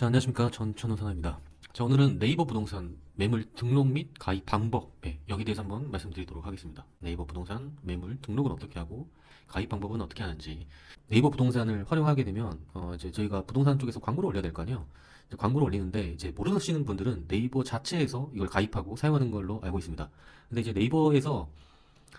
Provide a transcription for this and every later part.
자, 안녕하십니까. 전 천호선입니다. 자, 오늘은 네이버 부동산 매물 등록 및 가입 방법, 여기 대해서 한번 말씀드리도록 하겠습니다. 네이버 부동산 매물 등록은 어떻게 하고 가입 방법은 어떻게 하는지. 네이버 부동산을 활용하게 되면 이제 저희가 부동산 쪽에서 광고를 올려야 될 거 아니에요. 이제 광고를 올리는데 이제 모르시는 분들은 네이버 자체에서 이걸 가입하고 사용하는 걸로 알고 있습니다. 근데 이제 네이버에서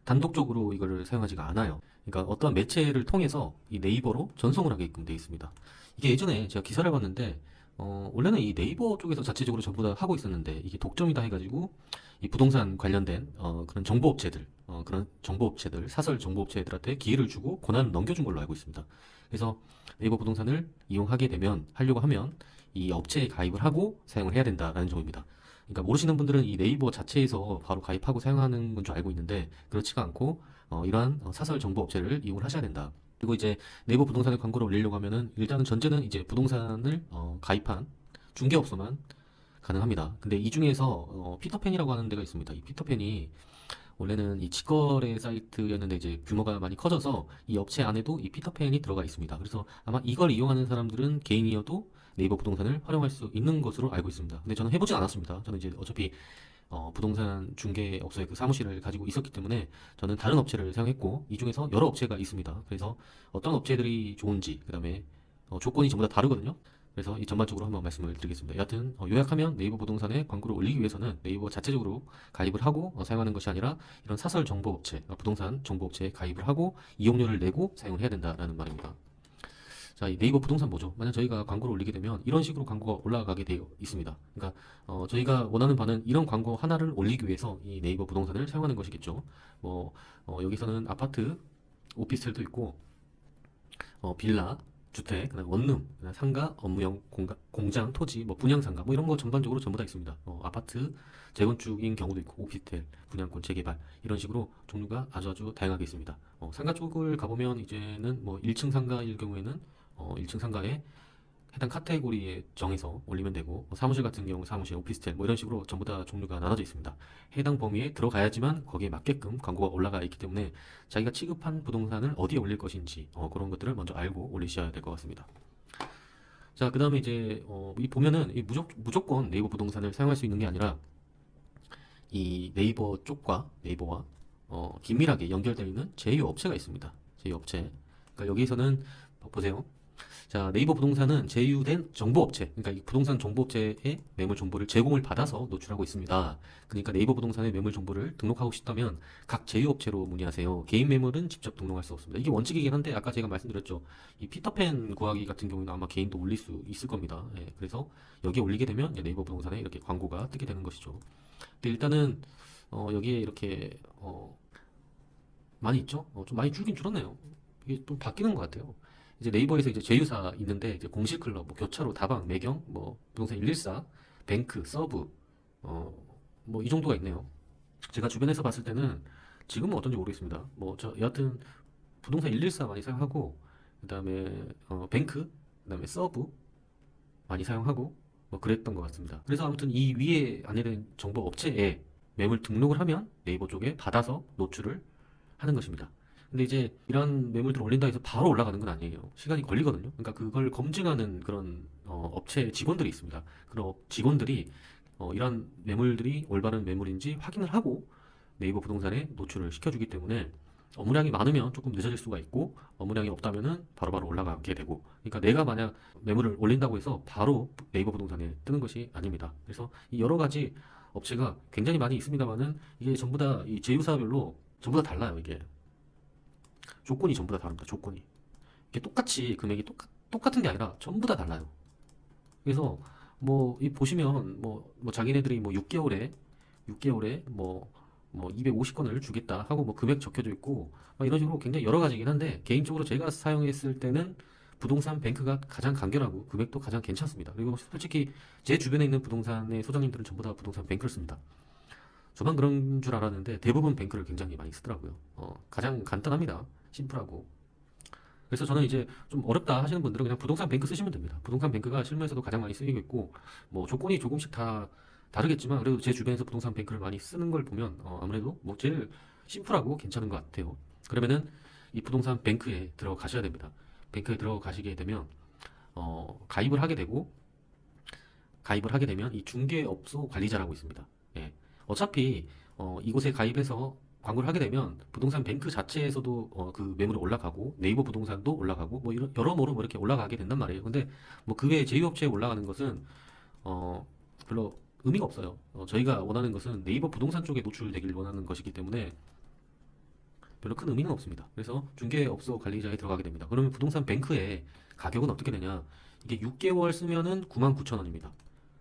단독적으로 이거를 사용하지가 않아요. 그러니까 어떤 매체를 통해서 이 네이버로 전송을 하게끔 되어 있습니다. 이게 예전에 제가 기사를 봤는데 원래는 이 네이버 쪽에서 자체적으로 전부 다 하고 있었는데 이게 독점이다 해가지고 이 부동산 관련된 그런 정보업체들 그런 정보업체들 사설 정보업체들한테 기회를 주고 권한을 넘겨준 걸로 알고 있습니다. 그래서 네이버 부동산을 이용하게 되면 하려고 하면 이 업체에 가입을 하고 사용을 해야 된다라는 점입니다. 그러니까 모르시는 분들은 이 네이버 자체에서 바로 가입하고 사용하는 건 줄 알고 있는데 그렇지가 않고 이러한 사설 정보 업체를 이용을 하셔야 된다. 그리고 이제 네이버 부동산에 광고를 올리려고 하면은 일단은 전제는 이제 부동산을 가입한 중개업소만 가능합니다. 근데 이 중에서 피터팬이라고 하는 데가 있습니다. 이 피터팬이 원래는 이 직거래 사이트였는데 이제 규모가 많이 커져서 이 업체 안에도 이 피터팬이 들어가 있습니다. 그래서 아마 이걸 이용하는 사람들은 개인이어도 네이버 부동산을 활용할 수 있는 것으로 알고 있습니다. 근데 저는 해보진 않았습니다. 저는 이제 어차피 부동산 중개업소의 그 사무실을 가지고 있었기 때문에 저는 다른 업체를 사용했고 이 중에서 여러 업체가 있습니다. 그래서 어떤 업체들이 좋은지 그다음에 조건이 전부 다 다르거든요. 그래서 이 전반적으로 한번 말씀을 드리겠습니다. 여하튼 요약하면 네이버 부동산에 광고를 올리기 위해서는 네이버 자체적으로 가입을 하고 사용하는 것이 아니라 이런 사설 정보업체, 부동산 정보업체에 가입을 하고 이용료를 내고 사용을 해야 된다라는 말입니다. 자, 이 네이버 부동산 뭐죠? 만약 저희가 광고를 올리게 되면 이런 식으로 광고가 올라가게 되어 있습니다. 그러니까 저희가 원하는 바는 이런 광고 하나를 올리기 위해서 이 네이버 부동산을 사용하는 것이겠죠. 뭐 여기서는 아파트, 오피스텔도 있고 빌라, 주택, 그다음 원룸, 그다음 상가, 업무용 공장, 토지, 뭐 분양상가, 뭐 이런 거 전반적으로 전부 다 있습니다. 아파트, 재건축인 경우도 있고, 오피스텔, 분양권 재개발 이런 식으로 종류가 아주 다양하게 있습니다. 상가 쪽을 가보면 이제는 뭐 1층 상가일 경우에는 1층 상가에 해당 카테고리에 정해서 올리면 되고 사무실 같은 경우 사무실, 오피스텔 뭐 이런 식으로 전부 다 종류가 나눠져 있습니다. 해당 범위에 들어가야지만 거기에 맞게끔 광고가 올라가 있기 때문에 자기가 취급한 부동산을 어디에 올릴 것인지 그런 것들을 먼저 알고 올리셔야 될 것 같습니다. 자, 그 다음에 이제 이 보면은 이 무조건 네이버 부동산을 사용할 수 있는 게 아니라 이 네이버 쪽과 네이버와 긴밀하게 연결되어 있는 제휴 업체가 있습니다. 제휴 업체. 그러니까 여기서는 보세요. 자, 네이버 부동산은 제휴된 정보업체, 그러니까 이 부동산 정보업체의 매물 정보를 제공을 받아서 노출하고 있습니다. 그러니까 네이버 부동산의 매물 정보를 등록하고 싶다면 각 제휴업체로 문의하세요. 개인 매물은 직접 등록할 수 없습니다. 이게 원칙이긴 한데 아까 제가 말씀드렸죠. 이 피터팬 구하기 같은 경우는 아마 개인도 올릴 수 있을 겁니다. 그래서 여기에 올리게 되면 이제 네이버 부동산에 이렇게 광고가 뜨게 되는 것이죠. 근데 일단은 여기에 이렇게 많이 있죠? 좀 많이 줄긴 줄었네요. 이게 좀 바뀌는 것 같아요. 이제 네이버에서 이제 제휴사 있는데 이제 공실클럽, 뭐 교차로, 다방, 매경, 뭐 부동산 114, 뱅크, 서브, 뭐 이 정도가 있네요. 제가 주변에서 봤을 때는 지금은 어떤지 모르겠습니다. 뭐 저 여하튼 부동산 114 많이 사용하고 그다음에 뱅크, 그다음에 서브 많이 사용하고 뭐 그랬던 것 같습니다. 그래서 아무튼 이 위에 안내된 정보 업체에 매물 등록을 하면 네이버 쪽에 받아서 노출을 하는 것입니다. 근데 이제 이런 매물들을 올린다 해서 바로 올라가는 건 아니에요. 시간이 걸리거든요. 그러니까 그걸 검증하는 그런 업체 직원들이 있습니다. 그런 직원들이 이런 매물들이 올바른 매물인지 확인을 하고 네이버 부동산에 노출을 시켜주기 때문에 업무량이 많으면 조금 늦어질 수가 있고 업무량이 없다면은 바로바로 올라가게 되고 그러니까 내가 만약 매물을 올린다고 해서 바로 네이버 부동산에 뜨는 것이 아닙니다. 그래서 이 여러 가지 업체가 굉장히 많이 있습니다만은 이게 전부 다 이 제휴사별로 전부 다 달라요. 이게 조건이 전부 다 다릅니다. 조건이 이게 똑같이 금액이 똑같은 게 아니라 전부 다 달라요. 그래서 뭐 이 보시면 뭐 자기네들이 뭐 6개월에 뭐 250건을 주겠다 하고 뭐 금액 적혀져 있고 막 이런 식으로 굉장히 여러 가지긴 한데 개인적으로 제가 사용했을 때는 부동산 뱅크가 가장 간결하고 금액도 가장 괜찮습니다. 그리고 솔직히 제 주변에 있는 부동산의 소장님들은 전부 다 부동산 뱅크를 씁니다. 저만 그런 줄 알았는데 대부분 뱅크를 굉장히 많이 쓰더라고요. 가장 간단합니다. 심플하고. 그래서 저는 이제 좀 어렵다 하시는 분들은 그냥 부동산 뱅크 쓰시면 됩니다. 부동산 뱅크가 실무에서도 가장 많이 쓰이고 있고 뭐 조건이 조금씩 다 다르겠지만 그래도 제 주변에서 부동산 뱅크를 많이 쓰는 걸 보면 아무래도 뭐 제일 심플하고 괜찮은 것 같아요. 그러면은 이 부동산 뱅크에 들어가셔야 됩니다. 뱅크에 들어가시게 되면 가입을 하게 되고 가입을 하게 되면 이 중개업소 관리자라고 있습니다. 예. 어차피 이곳에 가입해서 광고를 하게 되면 부동산 뱅크 자체에서도 그 매물이 올라가고 네이버 부동산도 올라가고 뭐 이런 여러모로 뭐 이렇게 올라가게 된단 말이에요. 근데 뭐 그 외에 제휴업체에 올라가는 것은 별로 의미가 없어요. 저희가 원하는 것은 네이버 부동산 쪽에 노출되길 원하는 것이기 때문에 별로 큰 의미는 없습니다. 그래서 중개업소 관리자에 들어가게 됩니다. 그러면 부동산 뱅크의 가격은 어떻게 되냐? 이게 6개월 쓰면은 99,000원입니다.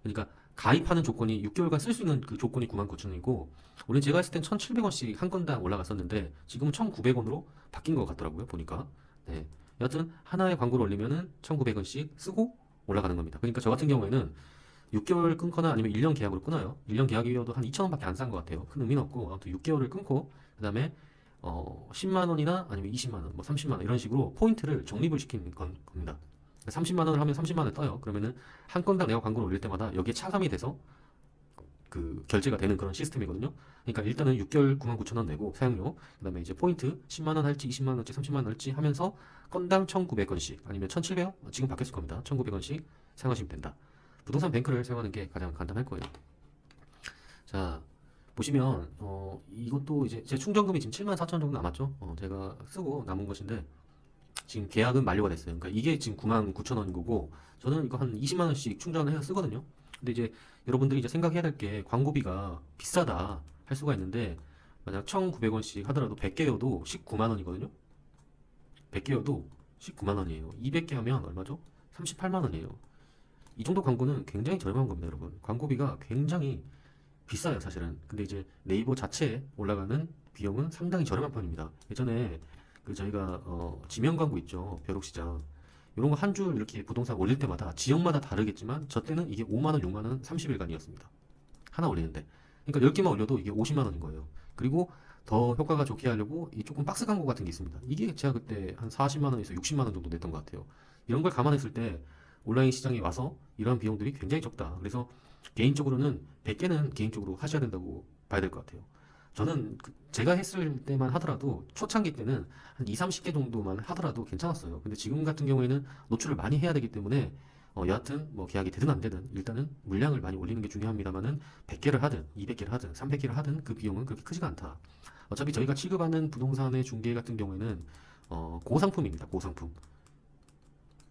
그러니까 가입하는 조건이 6개월간 쓸 수 있는 그 조건이 99,000원이고, 원래 제가 했을 땐 1,700원씩 한 건당 올라갔었는데 지금은 1,900원으로 바뀐 것 같더라고요. 보니까. 네. 여하튼 하나의 광고를 올리면은 1,900원씩 쓰고 올라가는 겁니다. 그러니까 저 같은 경우에는 6개월 끊거나 아니면 1년 계약으로 끊어요. 1년 계약이어도 한 2,000원밖에 안 싼 것 같아요. 큰 의미는 없고 아무튼 6개월을 끊고 그다음에 10만 원이나 아니면 20만 원, 뭐 30만 원 이런 식으로 포인트를 적립을 시키는 겁니다. 30만 원을 하면 30만 원 떠요. 그러면은 한 건당 내가 광고를 올릴 때마다 여기에 차감이 돼서 그 결제가 되는 그런 시스템이거든요. 그러니까 일단은 6개월 99,000원 내고 사용료, 그다음에 이제 포인트 10만 원 할지 20만 원 할지 30만 원 할지 하면서 건당 1,900원씩 아니면 1,700원? 지금 바뀌었을 겁니다. 1,900원씩 사용하시면 된다. 부동산 뱅크를 사용하는 게 가장 간단할 거예요. 자, 보시면 이것도 이제 제 충전금이 지금 74,000원 정도 남았죠. 제가 쓰고 남은 것인데 지금 계약은 만료가 됐어요. 그러니까 이게 지금 99,000원인 거고 저는 이거 한 20만 원씩 충전을 해서 쓰거든요. 근데 이제 여러분들이 이제 생각해야 될 게 광고비가 비싸다 할 수가 있는데 만약 1,900원씩 하더라도 100개여도 19만 원이거든요. 100개여도 19만 원이에요. 200개 하면 얼마죠? 38만 원이에요. 이 정도 광고는 굉장히 저렴한 겁니다, 여러분. 광고비가 굉장히 비싸요, 사실은. 근데 이제 네이버 자체에 올라가는 비용은 상당히 저렴한 편입니다. 예전에 그 저희가 지명 광고 있죠, 벼룩시장. 이런 거 한 줄 이렇게 부동산 올릴 때마다 지역마다 다르겠지만 저 때는 이게 5만 원, 6만 원, 30일간이었습니다. 하나 올리는데. 그러니까 10개만 올려도 이게 50만 원인 거예요. 그리고 더 효과가 좋게 하려고 이 조금 박스 광고 같은 게 있습니다. 이게 제가 그때 한 40만 원에서 60만 원 정도 냈던 것 같아요. 이런 걸 감안했을 때 온라인 시장에 와서 이러한 비용들이 굉장히 적다. 그래서 개인적으로는 100개는 개인적으로 하셔야 된다고 봐야 될 것 같아요. 저는 제가 했을 때만 하더라도 초창기 때는 한 2, 30개 정도만 하더라도 괜찮았어요. 근데 지금 같은 경우에는 노출을 많이 해야 되기 때문에 여하튼 뭐 계약이 되든 안 되든 일단은 물량을 많이 올리는 게 중요합니다만은 100개를 하든 200개를 하든 300개를 하든 그 비용은 그렇게 크지가 않다. 어차피 저희가 취급하는 부동산의 중개 같은 경우에는 고상품입니다. 고상품.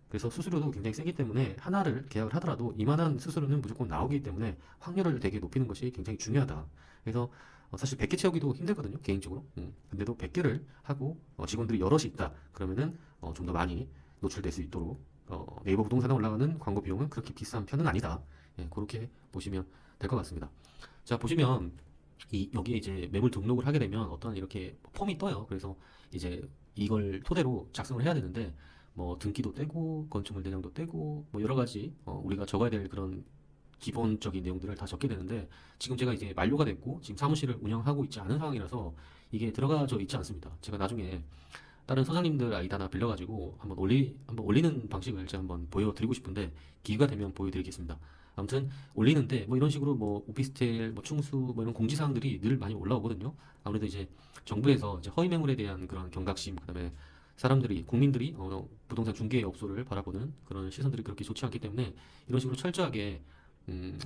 그래서 수수료도 굉장히 세기 때문에 하나를 계약을 하더라도 이만한 수수료는 무조건 나오기 때문에 확률을 되게 높이는 것이 굉장히 중요하다. 그래서 사실 100개 채우기도 힘들거든요, 개인적으로. 근데도 100개를 하고 직원들이 여럿이 있다. 그러면은 좀 더 많이 노출될 수 있도록 네이버 부동산에 올라가는 광고 비용은 그렇게 비싼 편은 아니다. 예, 그렇게 보시면 될 것 같습니다. 자, 보시면 여기에 이제 매물 등록을 하게 되면 어떤 이렇게 폼이 떠요. 그래서 이제 이걸 토대로 작성을 해야 되는데 뭐 등기도 떼고 건축물 대장도 떼고 뭐 여러 가지 우리가 적어야 될 그런 기본적인 내용들을 다 적게 되는데 지금 제가 이제 만료가 됐고 지금 사무실을 운영하고 있지 않은 상황이라서 이게 들어가져 있지 않습니다. 제가 나중에 다른 서장님들 아이디 하나 빌려가지고 한번 올리는 방식을 제가 한번 보여드리고 싶은데 기회가 되면 보여드리겠습니다. 아무튼 올리는데 뭐 이런 식으로 뭐 오피스텔, 뭐 충수 뭐 이런 공지사항들이 늘 많이 올라오거든요. 아무래도 이제 정부에서 이제 허위 매물에 대한 그런 경각심, 그다음에 사람들이 국민들이 부동산 중개업소를 바라보는 그런 시선들이 그렇게 좋지 않기 때문에 이런 식으로 철저하게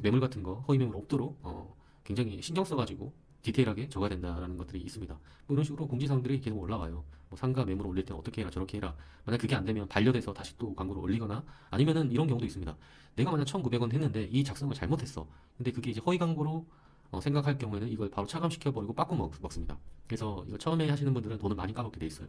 매물 같은 거 허위 매물 없도록 굉장히 신경 써가지고 디테일하게 적어야 된다라는 것들이 있습니다. 뭐 이런 식으로 공지사항들이 계속 올라와요. 뭐 상가 매물을 올릴 때는 어떻게 해라 저렇게 해라. 만약 그게 안 되면 반려돼서 다시 또 광고를 올리거나 아니면은 이런 경우도 있습니다. 내가 만약 1,900원 했는데 이 작성을 잘못했어. 근데 그게 이제 허위 광고로 생각할 경우에는 이걸 바로 차감시켜버리고 빠꾸 먹습니다. 그래서 이거 처음에 하시는 분들은 돈을 많이 까먹게 돼 있어요.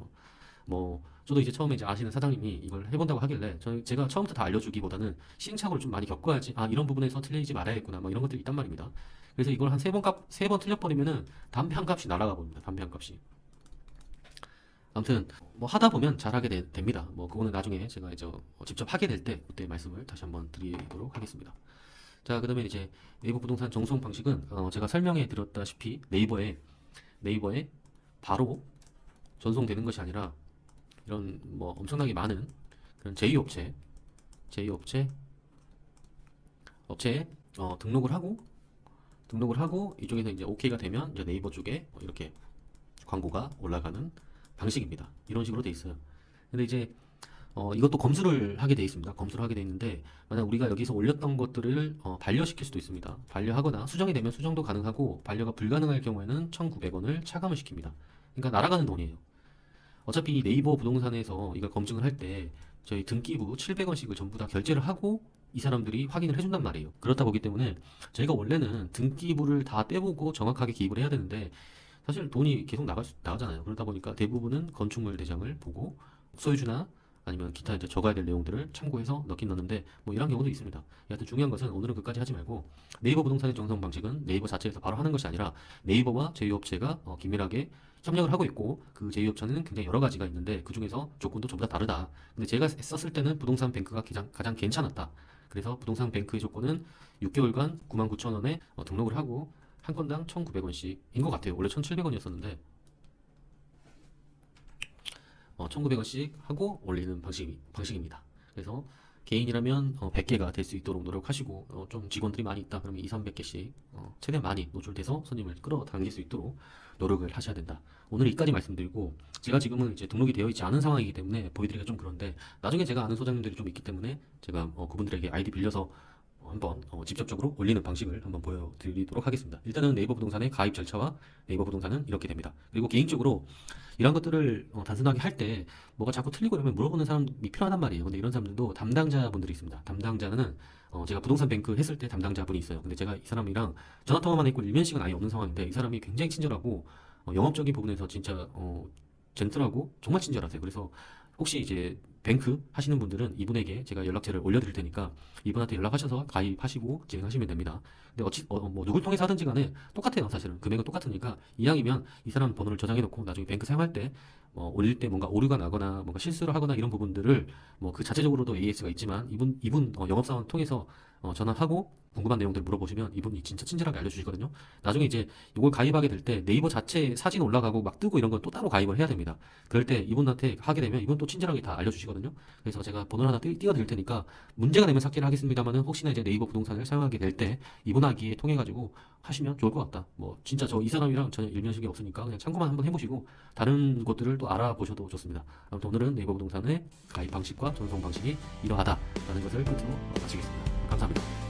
뭐 저도 이제 처음에 이제 아시는 사장님이 이걸 해본다고 하길래 제가 처음부터 다 알려주기보다는 시행착오를 좀 많이 겪어야지 이런 부분에서 틀리지 말아야겠구나 뭐 이런 것들이 있단 말입니다. 그래서 이걸 한 세 번 틀려버리면은 담배 한 값이 날아가 봅니다. 담배 한 값이. 아무튼 뭐 하다 보면 잘하게 됩니다. 뭐 그거는 나중에 제가 이제 직접 하게 될 때 그때 말씀을 다시 한번 드리도록 하겠습니다. 자, 그다음에 이제 네이버 부동산 정수송 방식은 제가 설명해 드렸다시피 네이버에 바로 전송되는 것이 아니라 이런 뭐 엄청나게 많은 그런 제휴업체에 등록을 하고 이쪽에서 이제 오케이가 되면 이제 네이버 쪽에 이렇게 광고가 올라가는 방식입니다. 이런 식으로 돼 있어요. 근데 이제 이것도 검수를 하게 돼 있습니다. 검수를 하게 돼 있는데 만약 우리가 여기서 올렸던 것들을 반려시킬 수도 있습니다. 반려하거나 수정이 되면 수정도 가능하고 반려가 불가능할 경우에는 1,900원을 차감을 시킵니다. 그러니까 날아가는 돈이에요. 어차피 네이버 부동산에서 이걸 검증을 할 때 저희 등기부 700원씩을 전부 다 결제를 하고 이 사람들이 확인을 해준단 말이에요. 그렇다 보기 때문에 저희가 원래는 등기부를 다 떼보고 정확하게 기입을 해야 되는데 사실 돈이 계속 나가잖아요. 그러다 보니까 대부분은 건축물 대장을 보고 소유주나 아니면 기타 이제 적어야 될 내용들을 참고해서 넣긴 넣는데 뭐 이런 경우도 있습니다. 여하튼 중요한 것은 오늘은 그까지 하지 말고 네이버 부동산의 정성 방식은 네이버 자체에서 바로 하는 것이 아니라 네이버와 제휴업체가 긴밀하게 협력을 하고 있고 그 제휴업체는 굉장히 여러 가지가 있는데 그 중에서 조건도 전부 다 다르다. 근데 제가 썼을 때는 부동산 뱅크가 가장 괜찮았다. 그래서 부동산 뱅크의 조건은 6개월간 99,000원에 등록을 하고 한 건당 1,900원씩인 것 같아요. 원래 1,700원이었었는데 1,900원씩 하고 올리는 방식입니다. 그래서 개인이라면 100개가 될 수 있도록 노력하시고 좀 직원들이 많이 있다 그러면 2, 300개씩 최대한 많이 노출돼서 손님을 끌어당길 수 있도록 노력을 하셔야 된다. 오늘 여기까지 말씀드리고 제가 지금은 이제 등록이 되어 있지 않은 상황이기 때문에 보여드리기가 좀 그런데 나중에 제가 아는 소장님들이 좀 있기 때문에 제가 그분들에게 아이디 빌려서 한번 직접적으로 올리는 방식을 한번 보여드리도록 하겠습니다. 일단은 네이버 부동산의 가입 절차와 네이버 부동산은 이렇게 됩니다. 그리고 개인적으로 이런 것들을 단순하게 할 때 뭐가 자꾸 틀리고 이러면 물어보는 사람이 필요하단 말이에요. 근데 이런 사람들도 담당자분들이 있습니다. 담당자는 제가 부동산 뱅크 했을 때 담당자분이 있어요. 근데 제가 이 사람이랑 전화 통화만 했고 일면식은 아예 없는 상황인데 이 사람이 굉장히 친절하고 영업적인 부분에서 진짜 젠틀하고 정말 친절하세요. 그래서 혹시 이제 뱅크 하시는 분들은 이분에게 제가 연락처를 올려드릴 테니까 이분한테 연락하셔서 가입하시고 진행하시면 됩니다. 근데 뭐 누굴 통해서 하든지 간에 똑같아요. 사실은 금액은 똑같으니까 이왕이면 이 사람 번호를 저장해 놓고 나중에 뱅크 사용할 때 올릴 때 뭔가 오류가 나거나 뭔가 실수를 하거나 이런 부분들을 뭐 그 자체적으로도 AS가 있지만 이분 영업사원 통해서 전화하고 궁금한 내용들 물어보시면 이분이 진짜 친절하게 알려주시거든요. 나중에 이제 이걸 가입하게 될 때 네이버 자체에 사진 올라가고 막 뜨고 이런 건 또 따로 가입을 해야 됩니다. 그럴 때 이분한테 하게 되면 이분 또 친절하게 다 알려주시거든요. 그래서 제가 번호를 하나 띄워드릴 테니까 문제가 되면 삭제를 하겠습니다만은 혹시나 이제 네이버 부동산을 사용하게 될 때 이분하기에 통해 가지고 하시면 좋을 것 같다. 뭐 진짜 저 이 사람이랑 전혀 일면식이 없으니까 그냥 참고만 한번 해보시고 다른 것들을 또 알아보셔도 좋습니다. 아무튼 오늘은 네이버 부동산의 가입 방식과 전송 방식이 이러하다라는 것을 끝으로 마치겠습니다. 감사합니다.